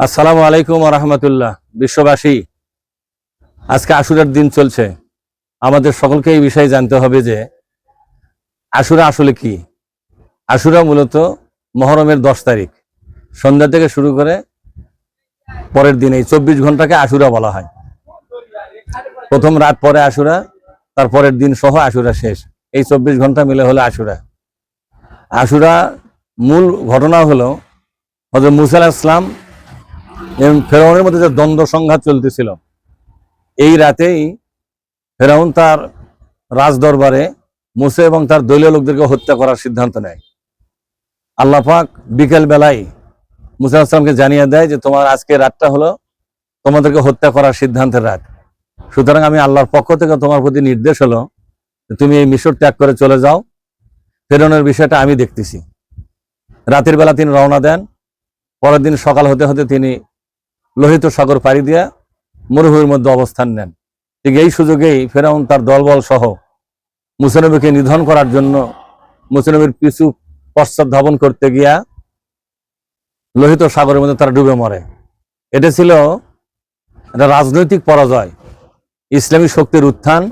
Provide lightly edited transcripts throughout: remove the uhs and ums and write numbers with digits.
আসসালামু আলাইকুম ওয়া রাহমাতুল্লাহ। বিশ্ববাসী, আজকে আশুরার দিন চলছে। আমাদের সকলকে এই বিষয়ে জানতে হবে যে আশুরা আসলে কি। আশুরা মূলত মুহররমের 10 তারিখ সন্ধ্যা থেকে শুরু করে পরের দিন এই 24 ঘন্টাকে আশুরা বলা হয়। প্রথম রাত পরে আশুরা, তার পরের দিন সহ আশুরা শেষ, এই 24 ঘন্টা মিলে হলো আশুরা। আশুরা মূল ঘটনা হলো হযরত মুসা আলাইহিস সালাম এবং ফেরাউনের মধ্যে যে দ্বন্দ্ব সংঘাত চলতেছিল, এই রাতেই ফেরাউন তার রাজদরবারে মুসা এবং তার দলীয় লোকদেরকে হত্যা করার সিদ্ধান্ত নেয়। আল্লাহ পাক বিকেল বেলায় মুসা আলাইহিস সালামকে জানিয়ে দেয় যে তোমার আজকে রাতটা হলো তোমাদেরকে হত্যা করার সিদ্ধান্তের রাত। সুতরাং আমি আল্লাহর পক্ষ থেকে তোমার প্রতি নির্দেশ হলো তুমি এই মিশর ত্যাগ করে চলে যাও, ফেরাউনের বিষয়টা আমি দেখতেছি। রাতের বেলা তিনি রওনা দেন। পরের দিন সকাল হতে হতে তিনি লোহিত সাগর পাড়ি দিয়ে মরুভূমির মধ্যে অবস্থান নেন। ঠিক এই সুযোগেই ফেরাউন তার দলবল সহ মুসা নবীকে নিধন করার জন্য মুসা নবীর পিছু পশ্চাৎ ধাবন করতে গিয়া লোহিত সাগরের মধ্যে তারা ডুবে মরে। এটা ছিল একটা রাজনৈতিক পরাজয়, ইসলামী শক্তির উত্থান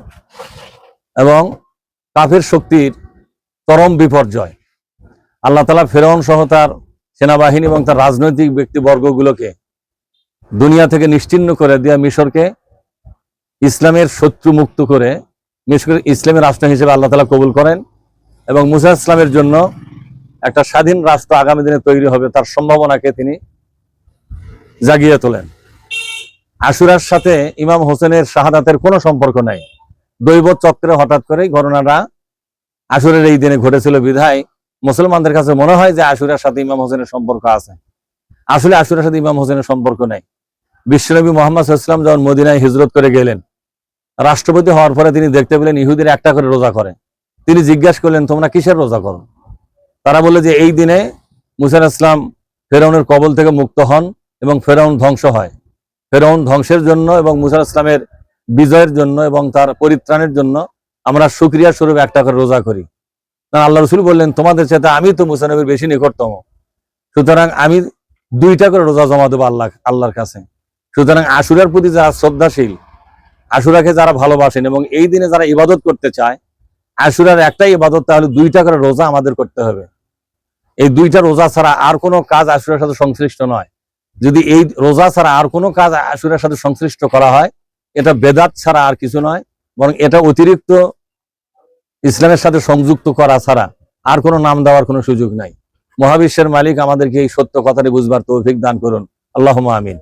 এবং কাফের শক্তির চরম বিপর্যয়। আল্লাহ তাআলা ফেরাউন সহ তার সেনাবাহিনী এবং তার রাজনৈতিক ব্যক্তিবর্গগুলোকে দুনিয়া থেকে নিশ্চিহ্ন করে দিয়ে মিশরকে ইসলামের শত্রু মুক্ত করে মিশর ইসলামের রাষ্ট্র হিসেবে আল্লাহ তাআলা কবুল করেন এবং মুসা ইসলামের জন্য একটা স্বাধীন রাষ্ট্র আগামী দিনে তৈরি হবে তার সম্ভাবনাকে তিনি জাগিয়ে তোলেন। আশুরার সাথে ইমাম হোসেনের শাহাদাতের কোনো সম্পর্ক নাই। দৈব চক্রে হঠাৎ করেই ঘটনাটা আশুরের এই দিনে ঘটেছিল বিধায় মুসলমানদের কাছে মনে হয় যে আশুরার সাথে ইমাম হোসেনের সম্পর্ক আছে। আসলে আশুরার সাথে ইমাম হোসেনের সম্পর্ক নাই। বিশ্বনবী মুহাম্মদ সাল্লাল্লাহু আলাইহি ওয়াসাল্লাম যখন মদিনায় হিজরত করে গেলেন, রাষ্ট্রপতি হওয়ার পরে তিনি দেখতে পেলেন ইহুদিরা একটা করে রোজা করে। তিনি জিজ্ঞাসা করলেন, তোমরা কিসের রোজা করো? তারা বলল যে এই দিনে মুসা আলাইহিস সালাম ফেরাউনের কবল থেকে মুক্ত হন এবং ফেরাউন ধ্বংস হয়। ফেরাউন ধ্বংসের জন্য এবং মুসা আলাইহিস সালামের বিজয়ের জন্য এবং তার পরিত্রাণের জন্য আমরা শুকরিয়া স্বরূপ একটা করে রোজা করি। আল্লাহ রাসূল বললেন, তোমাদের চাইতে আমি তো মুসা নবীর বেশি নিকটতম, সুতরাং আমি 2টা করে রোজা জমা দেবো আল্লাহর কাছে। সুতরাং আশুরার প্রতি যারা শ্রদ্ধাশীল, আশুরাকে যারা ভালোবাসেন এবং এই দিনে যারা ইবাদত করতে চায়, আশুরার একটাই ইবাদত, তাহলে 2টা করে রোজা আমাদের করতে হবে। এই 2টা রোজা ছাড়া আর কোনো কাজ আশুরার সাথে সংশ্লিষ্ট নয়। যদি এই রোজা ছাড়া আর কোনো কাজ আশুরার সাথে সংশ্লিষ্ট করা হয়, এটা বেদাত ছাড়া আর কিছু নয়, বরং এটা অতিরিক্ত ইসলামের সাথে সংযুক্ত করা ছাড়া আর কোনো নাম দেওয়ার কোনো সুযোগ নাই। মহাবিশ্বের মালিক আমাদেরকে এই সত্য কথাটি বুঝবার তৌফিক দান করুন। আল্লাহুম্মা আমিন।